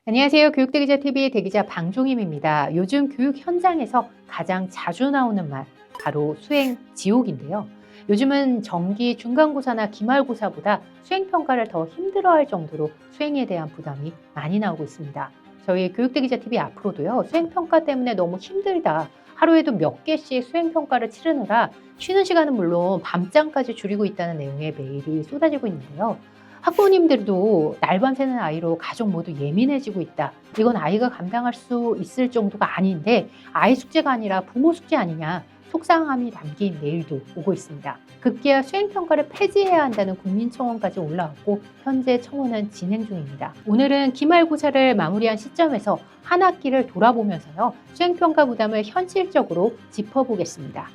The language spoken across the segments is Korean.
안녕하세요. 교육대기자TV의 대기자 방종임입니다. 요즘 교육 현장에서 가장 자주 나오는 말, 바로 수행 지옥인데요. 요즘은 정기 중간고사나 기말고사보다 수행평가를 더 힘들어할 정도로 수행에 대한 부담이 많이 나오고 있습니다. 저희 교육대기자TV 앞으로도요, 수행평가 때문에 너무 힘들다. 하루에도 몇 개씩 수행평가를 치르느라 쉬는 시간은 물론 밤잠까지 줄이고 있다는 내용의 메일이 쏟아지고 있는데요. 학부모님들도 날밤 새는 아이로 가족 모두 예민해지고 있다. 이건 아이가 감당할 수 있을 정도가 아닌데 아이 숙제가 아니라 부모 숙제 아니냐. 속상함이 담긴 메일도 오고 있습니다. 급기야 수행평가를 폐지해야 한다는 국민청원까지 올라왔고 현재 청원은 진행 중입니다. 오늘은 기말고사를 마무리한 시점에서 한 학기를 돌아보면서요. 수행평가 부담을 현실적으로 짚어보겠습니다.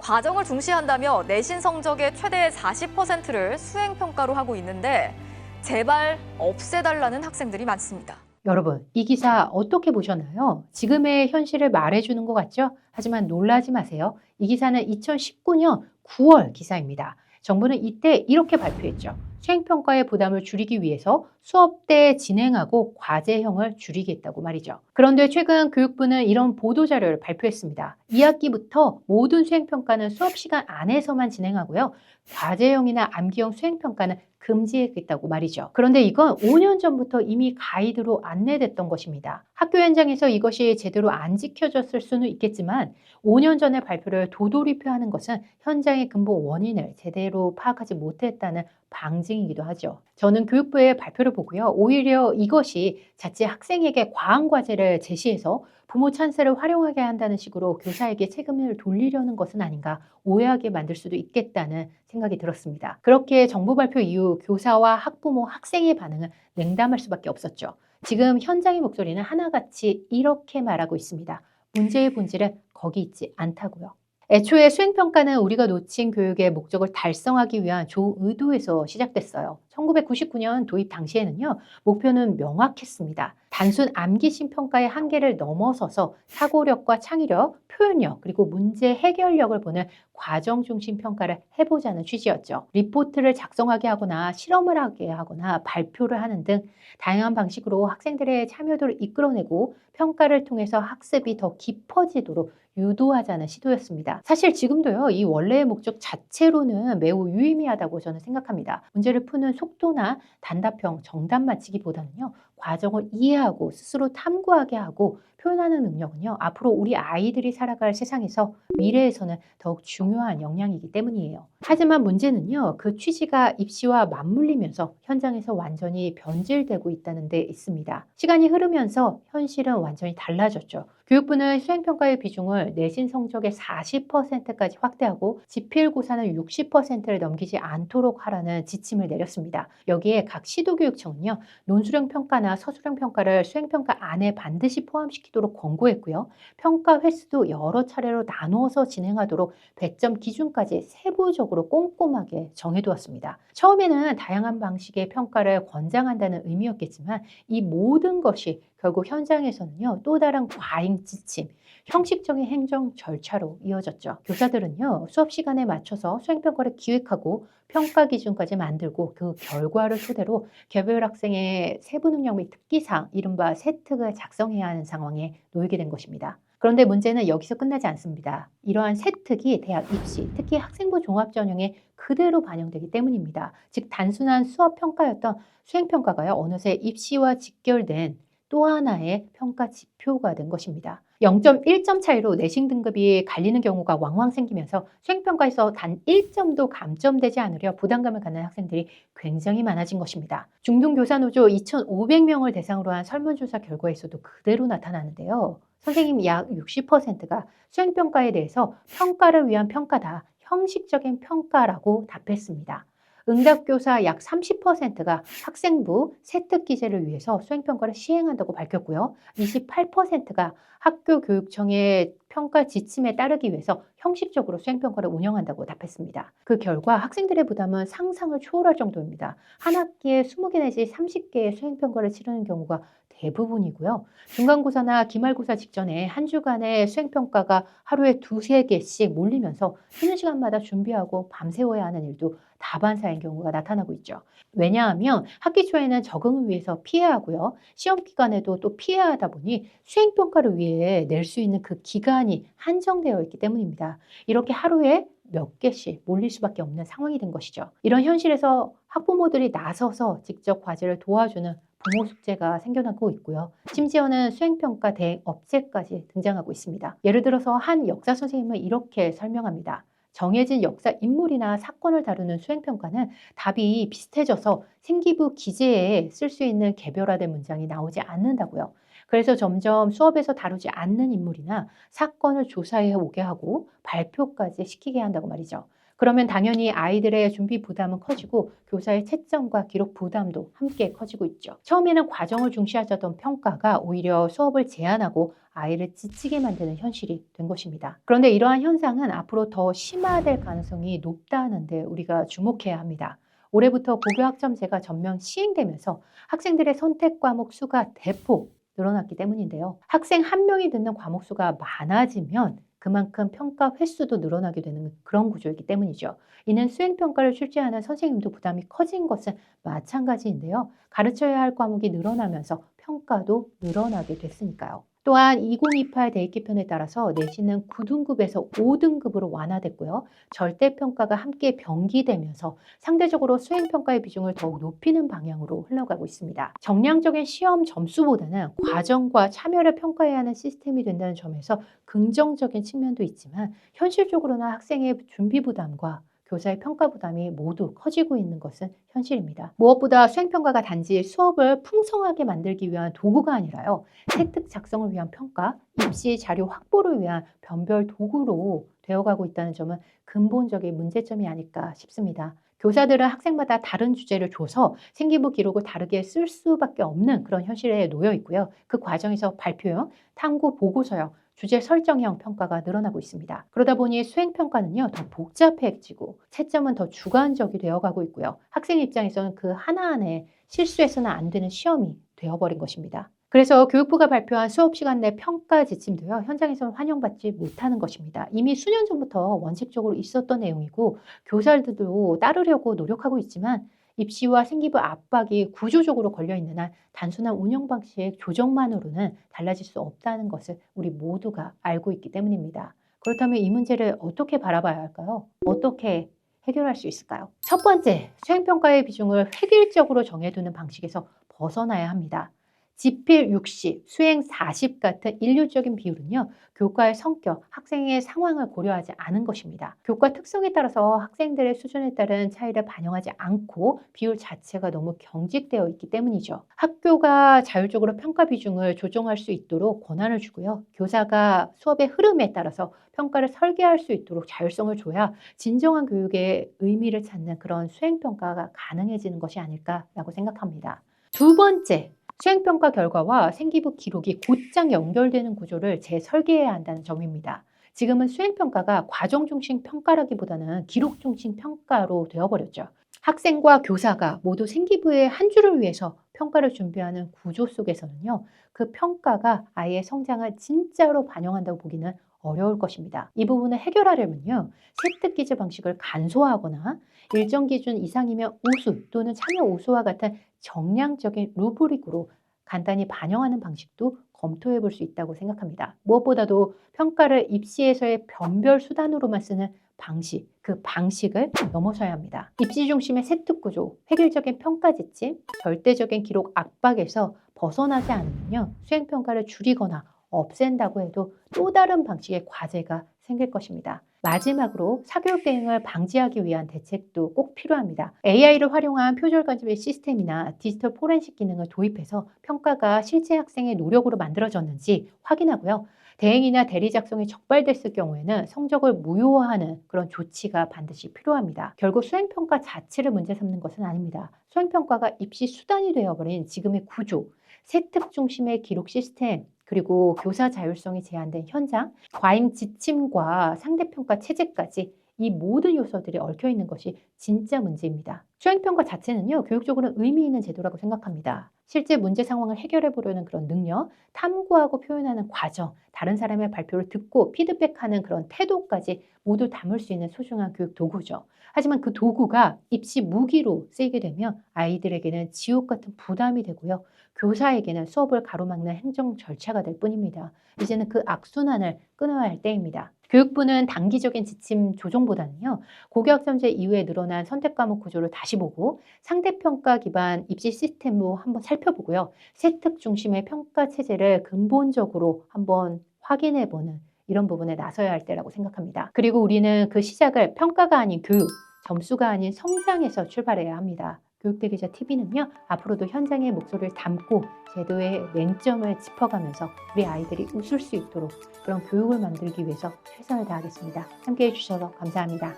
과정을 중시한다며 내신 성적의 최대 40%를 수행평가로 하고 있는데 제발 없애달라는 학생들이 많습니다. 여러분, 이 기사 어떻게 보셨나요? 지금의 현실을 말해주는 것 같죠? 하지만 놀라지 마세요. 이 기사는 2019년 9월 기사입니다. 정부는 이때 이렇게 발표했죠. 수행평가의 부담을 줄이기 위해서 수업 때 진행하고 과제형을 줄이겠다고 말이죠. 그런데 최근 교육부는 이런 보도자료를 발표했습니다. 2학기부터 모든 수행평가는 수업 시간 안에서만 진행하고요. 과제형이나 암기형 수행평가는 금지했다고 말이죠. 그런데 이건 5년 전부터 이미 가이드로 안내됐던 것입니다. 학교 현장에서 이것이 제대로 안 지켜졌을 수는 있겠지만 5년 전의 발표를 도돌이표하는 것은 현장의 근본 원인을 제대로 파악하지 못했다는 방증이기도 하죠. 저는 교육부의 발표를 보고요. 오히려 이것이 자칫 학생에게 과한 과제를 제시해서 부모 찬스를 활용하게 한다는 식으로 교사에게 책임을 돌리려는 것은 아닌가 오해하게 만들 수도 있겠다는 생각이 들었습니다. 그렇게 정부 발표 이후 교사와 학부모, 학생의 반응은 냉담할 수밖에 없었죠. 지금 현장의 목소리는 하나같이 이렇게 말하고 있습니다. 문제의 본질은 거기 있지 않다고요. 애초에 수행평가는 우리가 놓친 교육의 목적을 달성하기 위한 좋은 의도에서 시작됐어요. 1999년 도입 당시에는요, 목표는 명확했습니다. 단순 암기심 평가의 한계를 넘어서서 사고력과 창의력, 표현력, 그리고 문제 해결력을 보는 과정 중심 평가를 해보자는 취지였죠. 리포트를 작성하게 하거나 실험을 하게 하거나 발표를 하는 등 다양한 방식으로 학생들의 참여도를 이끌어내고 평가를 통해서 학습이 더 깊어지도록 유도하자는 시도였습니다. 사실 지금도요, 이 원래의 목적 자체로는 매우 유의미하다고 저는 생각합니다. 문제를 푸는 속도나 단답형, 정답 맞히기보다는요, 과정을 이해하고 스스로 탐구하게 하고 표현하는 능력은요, 앞으로 우리 아이들이 살아갈 세상에서 미래에서는 더욱 중요한 역량이기 때문이에요. 하지만 문제는요, 그 취지가 입시와 맞물리면서 현장에서 완전히 변질되고 있다는 데 있습니다. 시간이 흐르면서 현실은 완전히 달라졌죠. 교육부는 수행평가의 비중을 내신 성적의 40%까지 확대하고 지필고사는 60%를 넘기지 않도록 하라는 지침을 내렸습니다. 여기에 각 시도교육청은요, 논술형 평가나 서술형 평가를 수행평가 안에 반드시 포함시키도록 권고했고요. 평가 횟수도 여러 차례로 나누어서 진행하도록 배점 기준까지 세부적으로 꼼꼼하게 정해두었습니다. 처음에는 다양한 방식의 평가를 권장한다는 의미였겠지만 이 모든 것이 결국 현장에서는요, 또 다른 과잉 지침, 형식적인 행정 절차로 이어졌죠. 교사들은요, 수업 시간에 맞춰서 수행평가를 기획하고 평가 기준까지 만들고 그 결과를 토대로 개별 학생의 세부 능력 및 특기사항, 이른바 세특을 작성해야 하는 상황에 놓이게 된 것입니다. 그런데 문제는 여기서 끝나지 않습니다. 이러한 세특이 대학 입시, 특히 학생부 종합전형에 그대로 반영되기 때문입니다. 즉 단순한 수업 평가였던 수행평가가요, 어느새 입시와 직결된 또 하나의 평가 지표가 된 것입니다. 0.1점 차이로 내신 등급이 갈리는 경우가 왕왕 생기면서 수행평가에서 단 1점도 감점되지 않으려 부담감을 갖는 학생들이 굉장히 많아진 것입니다. 중등교사노조 2,500명을 대상으로 한 설문조사 결과에서도 그대로 나타나는데요. 선생님 약 60%가 수행평가에 대해서 평가를 위한 평가다, 형식적인 평가라고 답했습니다. 응답교사 약 30%가 학생부 세특 기재를 위해서 수행평가를 시행한다고 밝혔고요. 28%가 학교 교육청의 평가 지침에 따르기 위해서 형식적으로 수행평가를 운영한다고 답했습니다. 그 결과 학생들의 부담은 상상을 초월할 정도입니다. 한 학기에 20개 내지 30개의 수행평가를 치르는 경우가 대부분이고요. 중간고사나 기말고사 직전에 한 주간의 수행평가가 하루에 두세 개씩 몰리면서 쉬는 시간마다 준비하고 밤새워야 하는 일도 다반사인 경우가 나타나고 있죠. 왜냐하면 학기 초에는 적응을 위해서 피해야 하고요. 시험 기간에도 또 피해야 하다 보니 수행평가를 위해 낼 수 있는 그 기간이 한정되어 있기 때문입니다. 이렇게 하루에 몇 개씩 몰릴 수밖에 없는 상황이 된 것이죠. 이런 현실에서 학부모들이 나서서 직접 과제를 도와주는 부모 숙제가 생겨나고 있고요. 심지어는 수행평가 대행 업체까지 등장하고 있습니다. 예를 들어서 한 역사 선생님은 이렇게 설명합니다. 정해진 역사 인물이나 사건을 다루는 수행평가는 답이 비슷해져서 생기부 기재에 쓸 수 있는 개별화된 문장이 나오지 않는다고요. 그래서 점점 수업에서 다루지 않는 인물이나 사건을 조사해 오게 하고 발표까지 시키게 한다고 말이죠. 그러면 당연히 아이들의 준비 부담은 커지고 교사의 채점과 기록 부담도 함께 커지고 있죠. 처음에는 과정을 중시하자던 평가가 오히려 수업을 제한하고 아이를 지치게 만드는 현실이 된 것입니다. 그런데 이러한 현상은 앞으로 더 심화될 가능성이 높다는데 우리가 주목해야 합니다. 올해부터 고교학점제가 전면 시행되면서 학생들의 선택 과목 수가 대폭 늘어났기 때문인데요. 학생 한 명이 듣는 과목 수가 많아지면 그만큼 평가 횟수도 늘어나게 되는 그런 구조이기 때문이죠. 이는 수행평가를 출제하는 선생님도 부담이 커진 것은 마찬가지인데요. 가르쳐야 할 과목이 늘어나면서 평가도 늘어나게 됐으니까요. 또한 2028 대입기편에 따라서 내신은 9등급에서 5등급으로 완화됐고요. 절대평가가 함께 병기되면서 상대적으로 수행평가의 비중을 더욱 높이는 방향으로 흘러가고 있습니다. 정량적인 시험 점수보다는 과정과 참여를 평가해야 하는 시스템이 된다는 점에서 긍정적인 측면도 있지만 현실적으로는 학생의 준비 부담과 교사의 평가 부담이 모두 커지고 있는 것은 현실입니다. 무엇보다 수행평가가 단지 수업을 풍성하게 만들기 위한 도구가 아니라요. 세특 작성을 위한 평가, 입시 자료 확보를 위한 변별 도구로 되어가고 있다는 점은 근본적인 문제점이 아닐까 싶습니다. 교사들은 학생마다 다른 주제를 줘서 생기부 기록을 다르게 쓸 수밖에 없는 그런 현실에 놓여 있고요. 그 과정에서 발표형, 탐구 보고서형, 주제 설정형 평가가 늘어나고 있습니다. 그러다 보니 수행평가는요, 더 복잡해지고 채점은 더 주관적이 되어가고 있고요. 학생 입장에서는 그 하나하나에 실수해서는 안 되는 시험이 되어버린 것입니다. 그래서 교육부가 발표한 수업 시간 내 평가 지침도요, 현장에서는 환영받지 못하는 것입니다. 이미 수년 전부터 원칙적으로 있었던 내용이고 교사들도 따르려고 노력하고 있지만 입시와 생기부 압박이 구조적으로 걸려있는 한 단순한 운영 방식 조정만으로는 달라질 수 없다는 것을 우리 모두가 알고 있기 때문입니다. 그렇다면 이 문제를 어떻게 바라봐야 할까요? 어떻게 해결할 수 있을까요? 첫 번째, 수행평가의 비중을 획일적으로 정해두는 방식에서 벗어나야 합니다. 지필 60, 수행 40 같은 일률적인 비율은요, 교과의 성격, 학생의 상황을 고려하지 않은 것입니다. 교과 특성에 따라서 학생들의 수준에 따른 차이를 반영하지 않고 비율 자체가 너무 경직되어 있기 때문이죠. 학교가 자율적으로 평가 비중을 조정할 수 있도록 권한을 주고요. 교사가 수업의 흐름에 따라서 평가를 설계할 수 있도록 자율성을 줘야 진정한 교육의 의미를 찾는 그런 수행평가가 가능해지는 것이 아닐까라고 생각합니다. 두 번째, 수행평가 결과와 생기부 기록이 곧장 연결되는 구조를 재설계해야 한다는 점입니다. 지금은 수행평가가 과정 중심 평가라기보다는 기록 중심 평가로 되어버렸죠. 학생과 교사가 모두 생기부의 한 줄을 위해서 평가를 준비하는 구조 속에서는요, 그 평가가 아이의 성장을 진짜로 반영한다고 보기는 어려울 것입니다. 이 부분을 해결하려면요, 세특 기재 방식을 간소화하거나 일정 기준 이상이면 우수 또는 참여 우수와 같은 정량적인 루브릭으로 간단히 반영하는 방식도 검토해 볼 수 있다고 생각합니다. 무엇보다도 평가를 입시에서의 변별 수단으로만 쓰는 방식, 그 방식을 넘어서야 합니다. 입시 중심의 세특 구조, 획일적인 평가 지침, 절대적인 기록 압박에서 벗어나지 않으면요, 수행평가를 줄이거나 없앤다고 해도 또 다른 방식의 과제가 생길 것입니다. 마지막으로 사교육 대행을 방지하기 위한 대책도 꼭 필요합니다. AI를 활용한 표절 관점의 시스템이나 디지털 포렌식 기능을 도입해서 평가가 실제 학생의 노력으로 만들어졌는지 확인하고요. 대행이나 대리 작성이 적발됐을 경우에는 성적을 무효화하는 그런 조치가 반드시 필요합니다. 결국 수행평가 자체를 문제 삼는 것은 아닙니다. 수행평가가 입시 수단이 되어버린 지금의 구조, 세특 중심의 기록 시스템, 그리고 교사 자율성이 제한된 현장, 과잉 지침과 상대평가 체제까지 이 모든 요소들이 얽혀 있는 것이 진짜 문제입니다. 수행평가 자체는요, 교육적으로는 의미 있는 제도라고 생각합니다. 실제 문제 상황을 해결해 보려는 그런 능력, 탐구하고 표현하는 과정, 다른 사람의 발표를 듣고 피드백하는 그런 태도까지 모두 담을 수 있는 소중한 교육 도구죠. 하지만 그 도구가 입시 무기로 쓰이게 되면 아이들에게는 지옥 같은 부담이 되고요. 교사에게는 수업을 가로막는 행정 절차가 될 뿐입니다. 이제는 그 악순환을 끊어야 할 때입니다. 교육부는 단기적인 지침 조정보다는요, 고교학점제 이후에 늘어난 선택 과목 구조를 다시 보고 상대평가 기반 입시 시스템도 한번 살펴보고요. 세특 중심의 평가 체제를 근본적으로 한번 확인해보는 이런 부분에 나서야 할 때라고 생각합니다. 그리고 우리는 그 시작을 평가가 아닌 교육, 점수가 아닌 성장에서 출발해야 합니다. 교육대 기자 TV는요, 앞으로도 현장의 목소리를 담고 제도의 맹점을 짚어가면서 우리 아이들이 웃을 수 있도록 그런 교육을 만들기 위해서 최선을 다하겠습니다. 함께해 주셔서 감사합니다.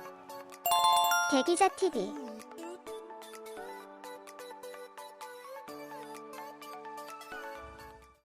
대기자 TV